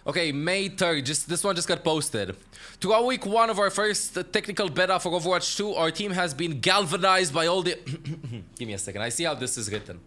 Okay, May 3rd, this one just got posted. Throughout week 1 of our first technical beta for Overwatch 2, our team has been galvanized by all the... Give me a second, I see how this is written.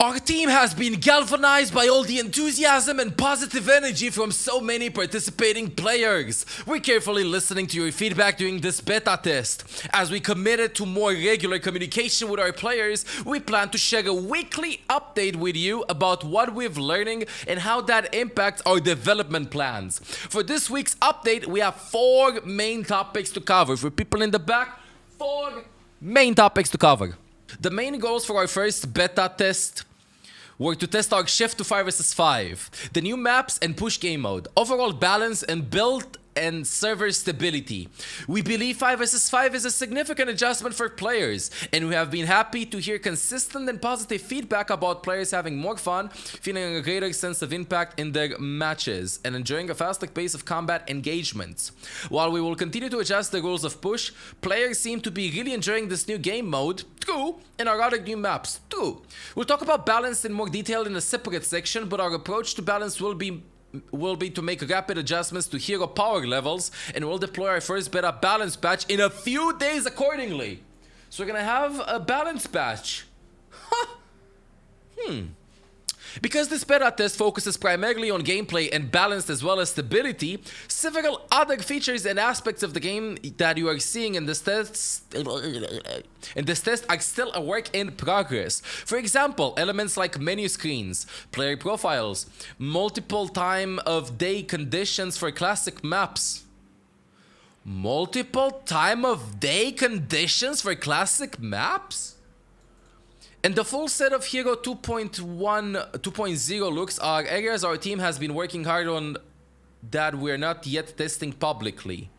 Our team has been galvanized by all the enthusiasm and positive energy from so many participating players. We're carefully listening to your feedback during this beta test. As we committed to more regular communication with our players, we plan to share a weekly update with you about what we've learning and how that impacts our development plans. For this week's update, we have 4 main topics to cover. For people in the back, 4 main topics to cover. The main goals for our first beta test were to test our shift to 5 vs 5, the new maps and push game mode, overall balance and build and server stability. We believe 5 vs 5 is a significant adjustment for players, and we have been happy to hear consistent and positive feedback about players having more fun, feeling a greater sense of impact in their matches, and enjoying a faster pace of combat engagements. While we will continue to adjust the rules of push, players seem to be really enjoying this new game mode, too, and our other new maps, too. We'll talk about balance in more detail in a separate section, but our approach to balance will be to make rapid adjustments to hero power levels, and we'll deploy our first beta balance patch in a few days accordingly. So we're gonna have a balance patch. Because this beta test focuses primarily on gameplay and balance as well as stability, several other features and aspects of the game that you are seeing in this test are still a work in progress. For example, elements like menu screens, player profiles, multiple time of day conditions for classic maps. Multiple time of day conditions for classic maps? And the full set of Hero 2.0 looks are areas our team has been working hard on that we're not yet testing publicly.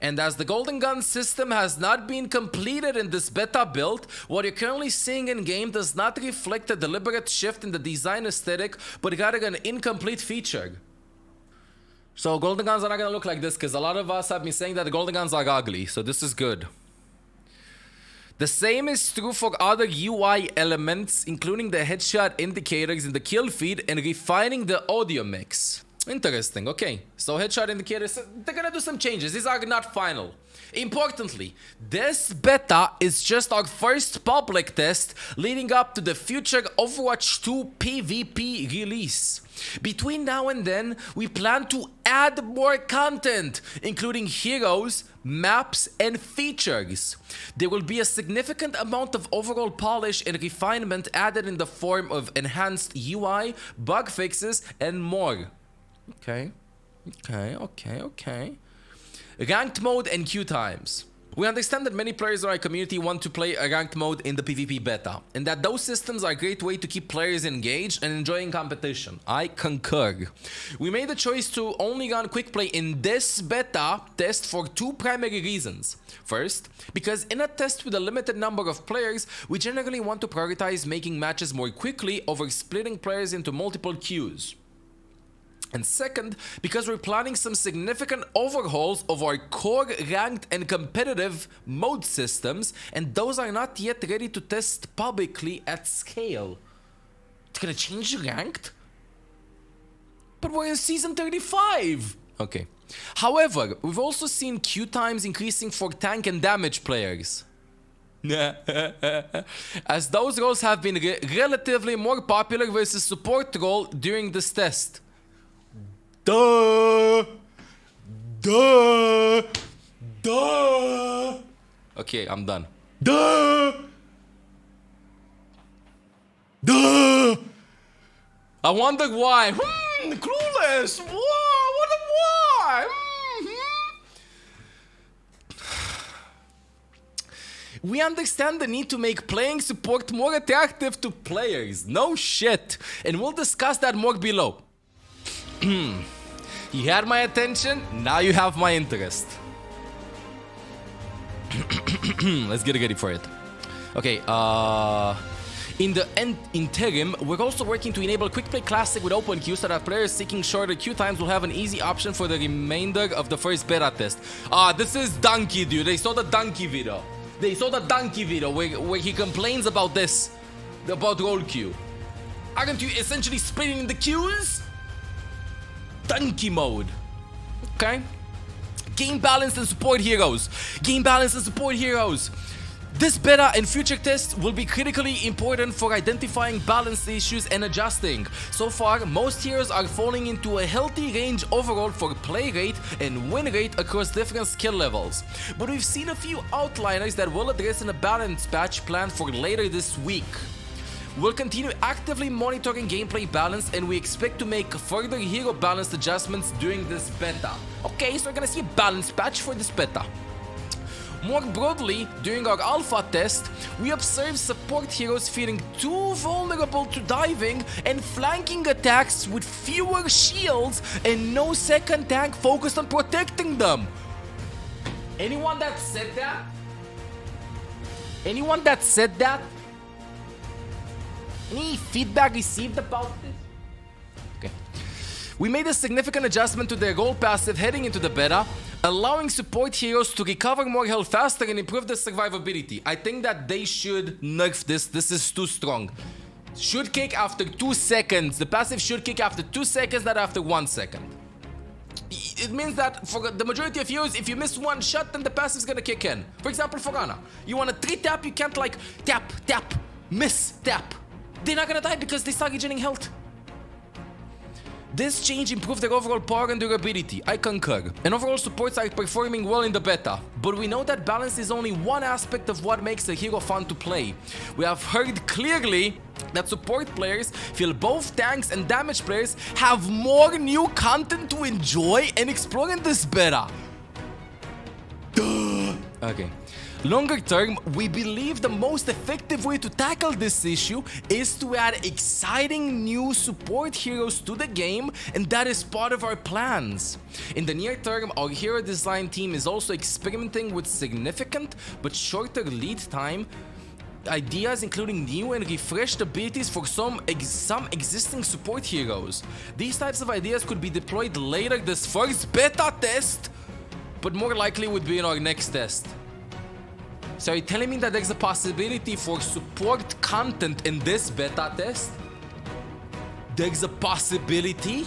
And as the Golden Gun system has not been completed in this beta build, what you're currently seeing in game does not reflect a deliberate shift in the design aesthetic, but rather an incomplete feature. So Golden Guns are not gonna look like this, because a lot of us have been saying that the Golden Guns are ugly, so this is good. The same is true for other UI elements, including the headshot indicators in the kill feed and refining the audio mix. Interesting, okay. So headshot indicators, they're gonna do some changes. These are not final. Importantly, this beta is just our first public test leading up to the future Overwatch 2 PvP release. Between now and then, we plan to add more content, including heroes, maps, and features. There will be a significant amount of overall polish and refinement added in the form of enhanced UI, bug fixes, and more. Okay. Ranked mode and queue times. We understand that many players in our community want to play a ranked mode in the PvP beta, and that those systems are a great way to keep players engaged and enjoying competition. I concur. We made the choice to only run quick play in this beta test for 2 primary reasons. First, because in a test with a limited number of players, we generally want to prioritize making matches more quickly over splitting players into multiple queues. And second, because we're planning some significant overhauls of our core ranked and competitive mode systems, and those are not yet ready to test publicly at scale. It's gonna change ranked? But we're in season 35! Okay. However, we've also seen queue times increasing for tank and damage players. As those roles have been relatively more popular versus support role during this test. Duh. Okay, I'm done. I wonder why. Clueless. Why? We understand the need to make playing support more attractive to players. No shit. And we'll discuss that more below. You had my attention, now you have my interest. Let's get ready for it. Okay, in the interim, we're also working to enable Quick Play Classic with open queue so that players seeking shorter queue times will have an easy option for the remainder of the first beta test. This is Donkey, dude. They saw the Donkey video. Where he complains about this, about roll queue. Aren't you essentially splitting the queues? tanky mode. Okay. Game balance and support heroes. Game balance and support heroes. This beta and future tests will be critically important for identifying balance issues and adjusting. So far, most heroes are falling into a healthy range overall for play rate and win rate across different skill levels. But we've seen a few outliers that we'll address in a balance patch planned for later this week. We'll continue actively monitoring gameplay balance, and we expect to make further hero balance adjustments during this beta. Okay, so we're gonna see a balance patch for this beta. More broadly, during our alpha test, we observed support heroes feeling too vulnerable to diving and flanking attacks with fewer shields and no second tank focused on protecting them. Anyone that said that? Anyone that said that? Any feedback received about this? Okay. We made a significant adjustment to their role passive heading into the beta, allowing support heroes to recover more health faster and improve their survivability. I think that they should nerf this. This is too strong. Should kick after 2 seconds. The passive should kick after 2 seconds, not after 1 second. It means that for the majority of heroes, if you miss one shot, then the passive is gonna kick in. For example, for Ana, you want a 3-tap, you can't like tap, tap, miss, tap. They're not gonna die because they start regenerating health. This change improved their overall power and durability, I concur. And overall supports are performing well in the beta. But we know that balance is only one aspect of what makes a hero fun to play. We have heard clearly that support players feel both tanks and damage players have more new content to enjoy and explore in this beta. Duh. Okay. Longer term, we believe the most effective way to tackle this issue is to add exciting new support heroes to the game, and that is part of our plans. In the near term, our hero design team is also experimenting with significant but shorter lead time ideas, including new and refreshed abilities for some existing support heroes. These types of ideas could be deployed later this first beta test, but more likely would be in our next test. So are you telling me that there's a possibility for support content in this beta test? There's a possibility?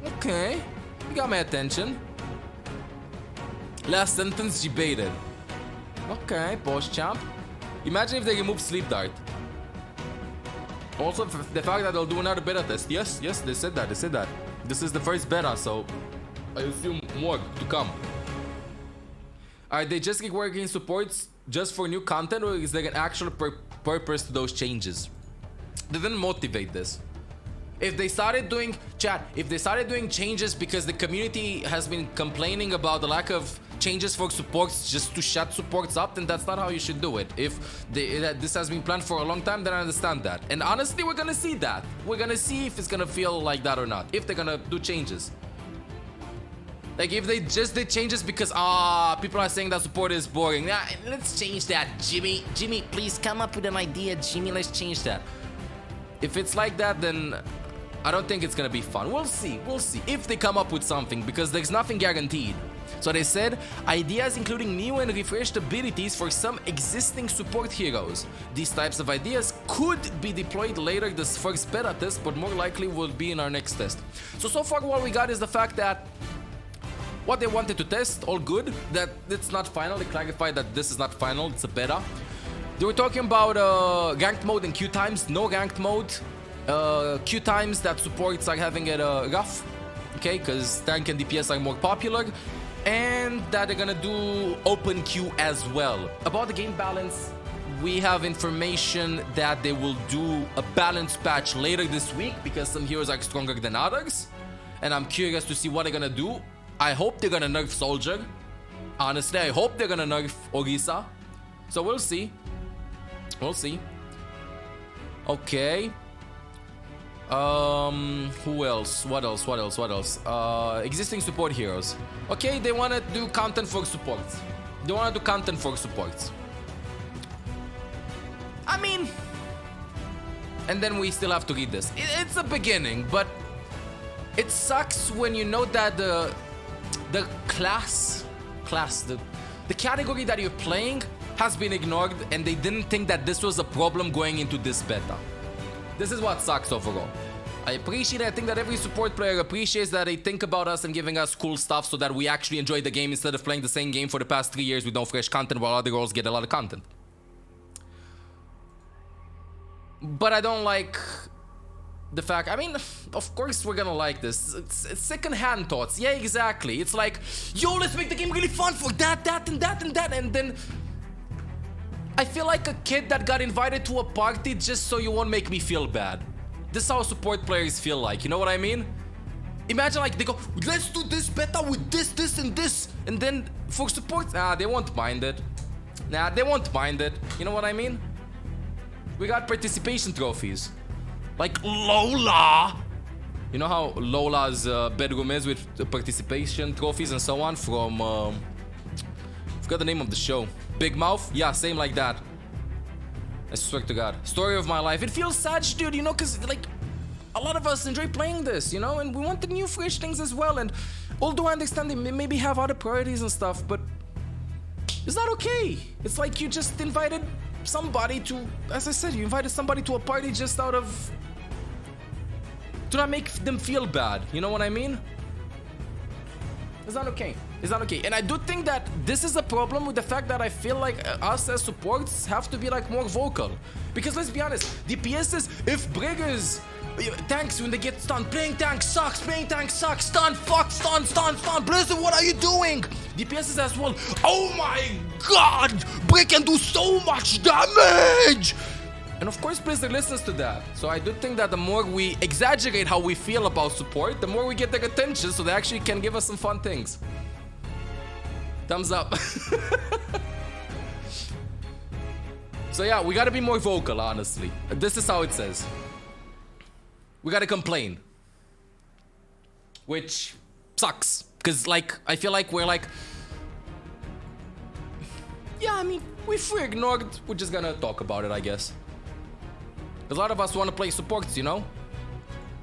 Okay, you got my attention. Last sentence debated. Okay, boss champ. Imagine if they remove sleep dart. Also, the fact that they'll do another beta test. Yes, they said that, This is the first beta, so I assume more to come. Are they just working supports just for new content, or is there an actual purpose to those changes? They didn't motivate this. If they started doing changes because the community has been complaining about the lack of changes for supports just to shut supports up, then that's not how you should do it. If this has been planned for a long time, then I understand that. And honestly, we're gonna see that. We're gonna see if it's gonna feel like that or not, if they're gonna do changes. Like, if they just did changes because, people are saying that support is boring. Nah, let's change that, Jimmy. Jimmy, please come up with an idea, Jimmy. Let's change that. If it's like that, then I don't think it's gonna be fun. We'll see. If they come up with something, because there's nothing guaranteed. So they said, ideas including new and refreshed abilities for some existing support heroes. These types of ideas could be deployed later this first beta test, but more likely will be in our next test. So far what we got is the fact that what they wanted to test, all good, that it's not final. They clarified that this is not final, it's a beta. They were talking about ranked mode and queue times, no ranked mode. Queue times that supports are having it rough, okay, because tank and DPS are more popular. And that they're gonna do open queue as well. About the game balance, we have information that they will do a balance patch later this week because some heroes are stronger than others. And I'm curious to see what they're gonna do. I hope they're gonna nerf Soldier. Honestly, I hope they're gonna nerf Orisa. So we'll see. Okay. Who else? What else? Existing support heroes. Okay, they wanna do content for supports. I mean, and then we still have to read this. It's a beginning, but it sucks when you know that the category that you're playing has been ignored, and they didn't think that this was a problem going into this beta. This is what sucks overall. I appreciate it. I think that every support player appreciates that they think about us and giving us cool stuff so that we actually enjoy the game instead of playing the same game for the past 3 years with no fresh content while other roles get a lot of content. But I don't like the fact, I mean, of course we're gonna like this. It's second-hand thoughts. Yeah, exactly. It's like, yo, let's make the game really fun for that, and that, and that. And then I feel like a kid that got invited to a party just so you won't make me feel bad. This is how support players feel like, you know what I mean? Imagine like they go, let's do this beta with this, and this. And then for support, they won't mind it. Nah, they won't mind it. You know what I mean? We got participation trophies. Like Lola. You know how Lola's bedroom is with the participation trophies and so on from... I forgot the name of the show. Big Mouth? Yeah, same like that. I swear to God. Story of my life. It feels sad, dude, you know, because, like, a lot of us enjoy playing this, you know, and we want the new fresh things as well. And although I understand they maybe have other priorities and stuff, but it's not okay. It's like you just invited somebody to, as I said, you invited somebody to a party just out of... to not make them feel bad, you know what I mean? It's not okay. It's not okay. And I do think that this is a problem with the fact that I feel like us as supports have to be like more vocal. Because let's be honest, DPSs, if Briggers, tanks when they get stunned, playing tank sucks, stun, fuck, stun, Blizzard, what are you doing? DPSs as well, oh my god, Brig can do so much damage! And of course Blizzard listens to that. So I do think that the more we exaggerate how we feel about support, the more we get their attention so they actually can give us some fun things. Thumbs up. So yeah, we gotta be more vocal, honestly. This is how it says. We gotta complain. Which sucks. Because, like, I feel like we're like... Yeah, I mean, if we're ignored, we're just gonna talk about it, I guess. A lot of us want to play supports, you know?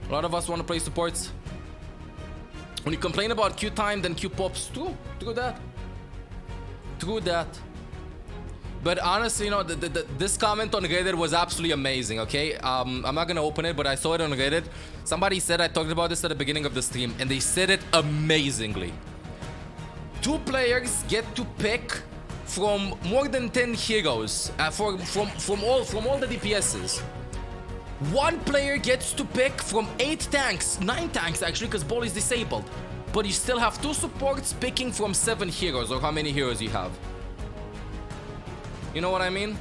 A lot of us want to play supports. When you complain about Q time, then Q pops. True that. True that. But honestly, you know, this comment on Reddit was absolutely amazing, okay? I'm not gonna open it, but I saw it on Reddit. Somebody said, I talked about this at the beginning of the stream, and they said it amazingly. 2 players get to pick from more than 10 heroes, from all the DPSs. 1 player gets to pick from 8 tanks, 9 tanks actually, because ball is disabled. But you still have 2 supports picking from 7 heroes, or how many heroes you have. You know what I mean?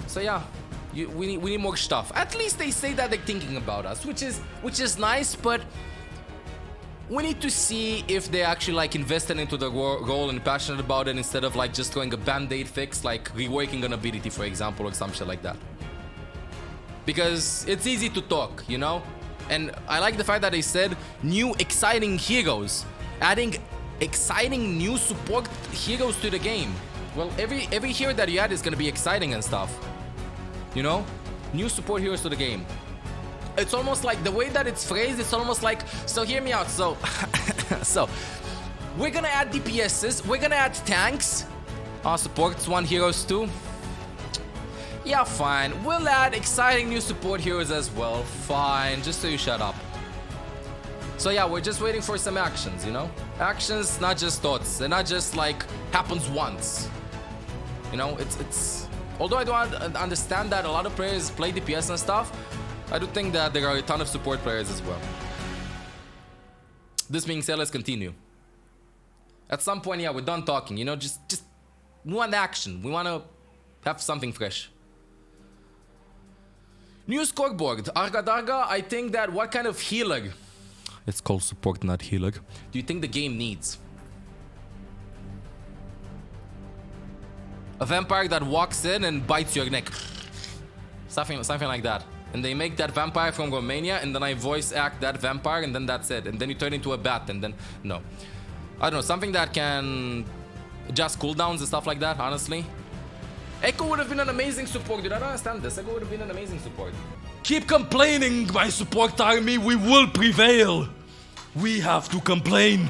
So yeah, we need more stuff. At least they say that they're thinking about us, which is nice, but we need to see if they actually like invested into the role and passionate about it instead of like just throwing a band-aid fix, like reworking an ability, for example, or some shit like that. Because it's easy to talk, you know? And I like the fact that they said new exciting heroes, adding exciting new support heroes to the game. Well, every hero that you add is gonna be exciting and stuff, you know? New support heroes to the game. It's almost like the way that it's phrased, it's almost like, so hear me out, so so we're gonna add DPSs, we're gonna add tanks, supports, 1 heroes too. Yeah, fine. We'll add exciting new support heroes as well. Fine, just so you shut up. So yeah, we're just waiting for some actions, you know? Actions, not just thoughts. They're not just like happens once. You know, it's although I don't understand that a lot of players play DPS and stuff, I do think that there are a ton of support players as well. This being said, let's continue. At some point, yeah, we're done talking, you know, just we want action. We want to have something fresh. New scoreboard. Arga, I think that what kind of healer? It's called support, not healer. Do you think the game needs? A vampire that walks in and bites your neck. Something like that. And they make that vampire from Romania, and then I voice act that vampire, and then that's it. And then you turn into a bat, and then... No. I don't know, something that can adjust cooldowns and stuff like that, honestly. Echo would have been an amazing support, dude. I don't understand this. Echo would have been an amazing support. Keep complaining, my support army. We will prevail. We have to complain.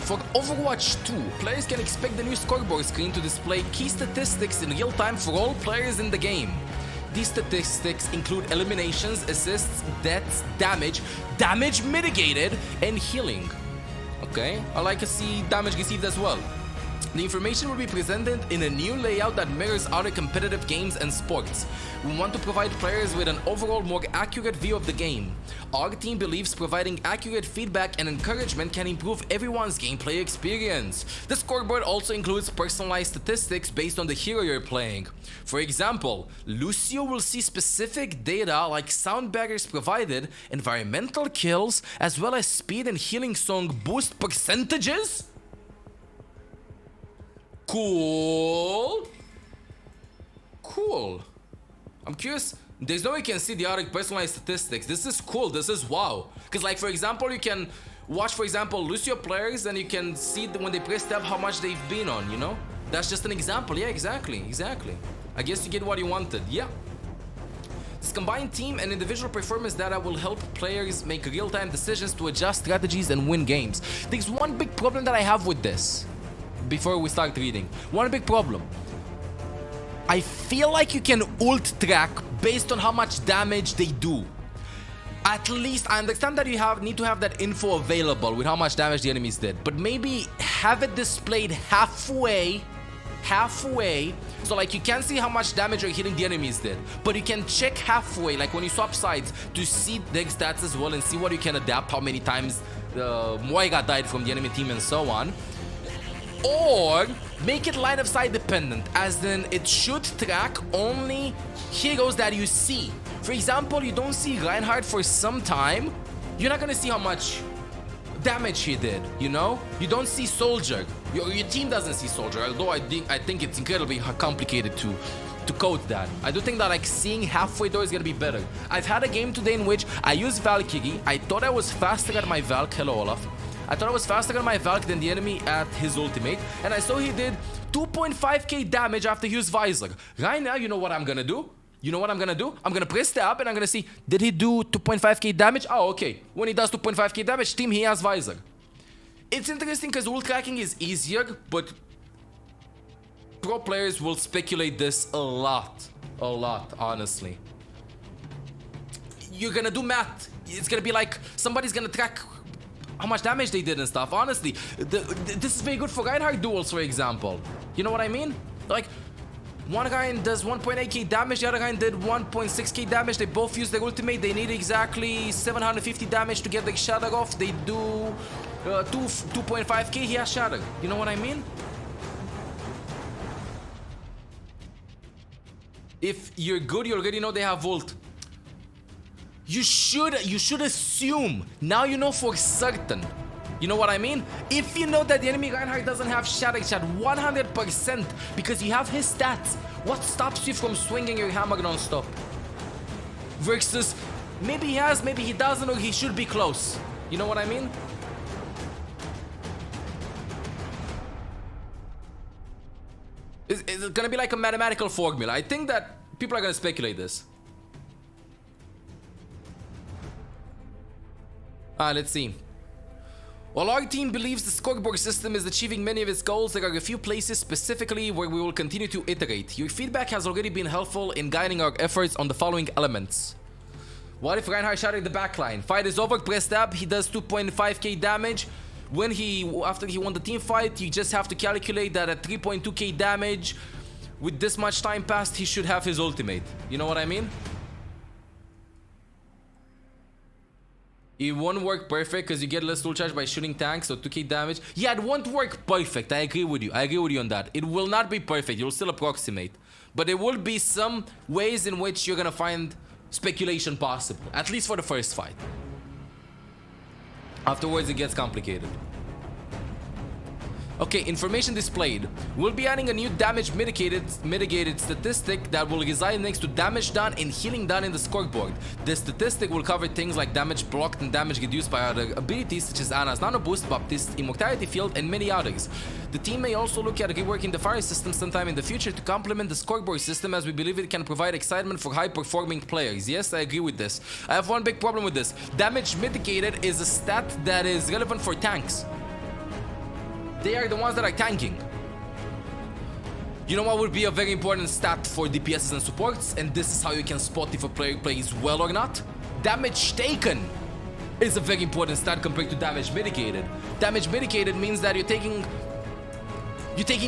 For Overwatch 2, players can expect the new scoreboard screen to display key statistics in real time for all players in the game. These statistics include eliminations, assists, deaths, damage mitigated, and healing. Okay, I like to see damage received as well. The information will be presented in a new layout that mirrors other competitive games and sports. We want to provide players with an overall more accurate view of the game. Our team believes providing accurate feedback and encouragement can improve everyone's gameplay experience. The scoreboard also includes personalized statistics based on the hero you're playing. For example, Lucio will see specific data like sound barriers provided, environmental kills, as well as speed and healing song boost percentages. Cool. I'm curious. There's no way you can see the other personalized statistics. This is cool. This is wow. Because like for example, you can watch for example Lucio players and you can see when they press tab how much they've been on, you know? That's just an example. Yeah, exactly. I guess you get what you wanted. Yeah. This combined team and individual performance data will help players make real-time decisions to adjust strategies and win games. There's one big problem that I have with this. Before we start reading, one big problem. I feel like you can ult track based on how much damage they do. At least I understand that you need to have that info available with how much damage the enemies did, but maybe have it displayed halfway, so like you can see how much damage you're hitting the enemies did, but you can check halfway, like when you swap sides, to see their stats as well and see what you can adapt, how many times MOIRA died from the enemy team and so on. Or make it line of sight dependent, as in it should track only heroes that you see. For example, you don't see Reinhardt for some time, you're not gonna see how much damage he did, you know? You don't see Soldier, your team doesn't see Soldier, although I think it's incredibly complicated to code that. I do think that like seeing halfway though is gonna be better. I've had a game today in which I used Valkyrie, I thought I was faster at my Valk, hello Olaf. I thought I was faster on my Valk than the enemy at his ultimate, and I saw he did 2.5k damage after he used Visor. Right now, you know what I'm gonna do? I'm gonna press tab and I'm gonna see, did he do 2.5k damage? Oh, okay. When he does 2.5k damage, team, he has Visor. It's interesting because ult tracking is easier, but pro players will speculate this a lot, honestly. You're gonna do math. It's gonna be like, somebody's gonna track how much damage they did and stuff. Honestly, this is very good for Reinhardt duels, for example. You know what I mean? Like, one guy does 1.8k damage, the other guy did 1.6k damage. They both use their ultimate. They need exactly 750 damage to get their shatter off. They do 2.5k. He has shatter. You know what I mean? If you're good, you already know they have ult. You should assume. Now you know for certain. You know what I mean? If you know that the enemy Reinhardt doesn't have shatter shot 100% because you have his stats, what stops you from swinging your hammer non-stop? Versus maybe he has, maybe he doesn't, or he should be close. You know what I mean? It's gonna be like a mathematical formula. I think that people are gonna speculate this. Let's see. While our team believes the scoreboard system is achieving many of its goals, there are a few places specifically where we will continue to iterate. Your feedback has already been helpful in guiding our efforts on the following elements. What if Reinhardt shattered the backline? Fight is over, press tab, he does 2.5k damage. After he won the team fight, you just have to calculate that at 3.2k damage, with this much time passed, he should have his ultimate. You know what I mean? It won't work perfect because you get less tool charge by shooting tanks, so 2k damage. Yeah, it won't work perfect. I agree with you. On that. It will not be perfect. You'll still approximate. But there will be some ways in which you're gonna find speculation possible. At least for the first fight. Afterwards, it gets complicated. Okay, information displayed. We'll be adding a new damage mitigated statistic that will reside next to damage done and healing done in the scoreboard. This statistic will cover things like damage blocked and damage reduced by other abilities such as Ana's Nano Boost, Baptiste, Immortality Field, and many others. The team may also look at reworking the fire system sometime in the future to complement the scoreboard system, as we believe it can provide excitement for high-performing players. Yes, I agree with this. I have one big problem with this. Damage mitigated is a stat that is relevant for tanks. They are the ones that are tanking. You know what would be a very important stat for DPSs and supports, and this is how you can spot if a player plays well or not. Damage taken is a very important stat compared to damage mitigated. Damage mitigated means that you're taking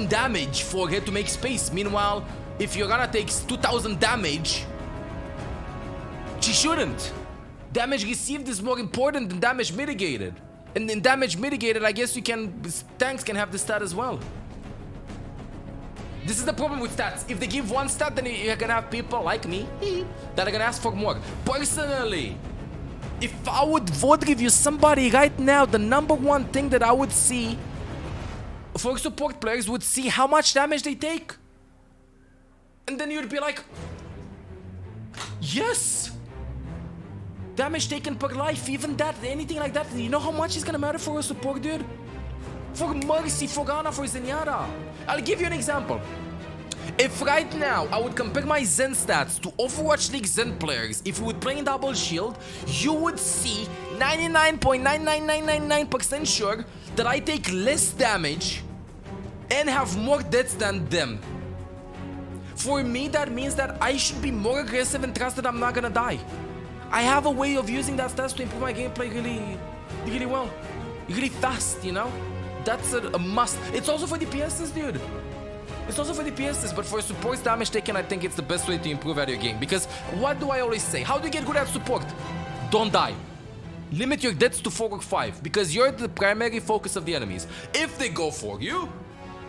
damage for it to make space. Meanwhile, if your Ana takes 2000 damage, she shouldn't. Damage received is more important than damage mitigated. And in damage mitigated, I guess tanks can have the stat as well. This is the problem with stats. If they give one stat, then you're gonna have people like me that are gonna ask for more. Personally, if I would vote review somebody right now, the number one thing that I would see for support players would see how much damage they take. And then you'd be like, yes! Damage taken per life, even that, anything like that. You know how much is gonna matter for a support, dude? For Mercy, for Ana, for ZENYATTA. I'll give you an example. If right now I would compare my Zen stats to Overwatch League Zen players, if you would play in double shield, you would see 99.99999% sure that I take less damage and have more deaths than them. For me, that means that I should be more aggressive and trust that I'm not gonna die. I have a way of using that stats to improve my gameplay really well. Really fast, you know? That's a must. It's also for DPSs, dude. It's also for DPSs, but for support damage taken, I think it's the best way to improve at your game. Because what do I always say? How do you get good at support? Don't die. Limit your deaths to 4 or 5, because you're the primary focus of the enemies. If they go for you,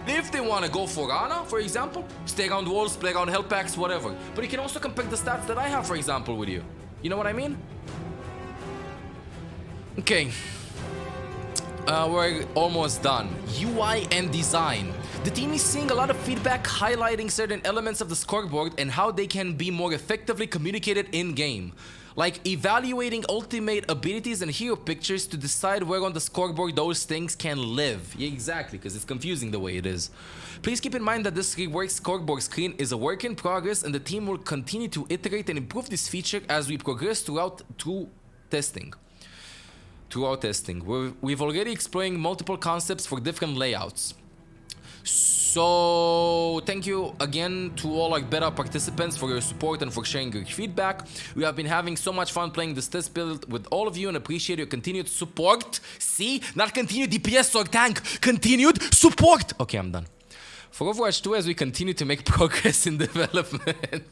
if they want to go for Ana, for example, stay around walls, play around health packs, whatever. But you can also compare the stats that I have, for example, with you. You know what I mean? Okay. We're almost done. UI and design. The team is seeing a lot of feedback highlighting certain elements of the scoreboard and how they can be more effectively communicated in-game. Like evaluating ultimate abilities and hero pictures to decide where on the scoreboard those things can live. Yeah, exactly, because it's confusing the way it is. Please keep in mind that this reworked scoreboard screen is a work in progress, and the team will continue to iterate and improve this feature as we progress throughout testing. We've already exploring multiple concepts for different layouts. So thank you again to all our beta participants for your support and for sharing your feedback. We have been having so much fun playing this test build with all of you and appreciate your continued support. See, not continued DPS or tank, continued support. Okay, I'm done. For Overwatch 2, as we continue to make progress in development.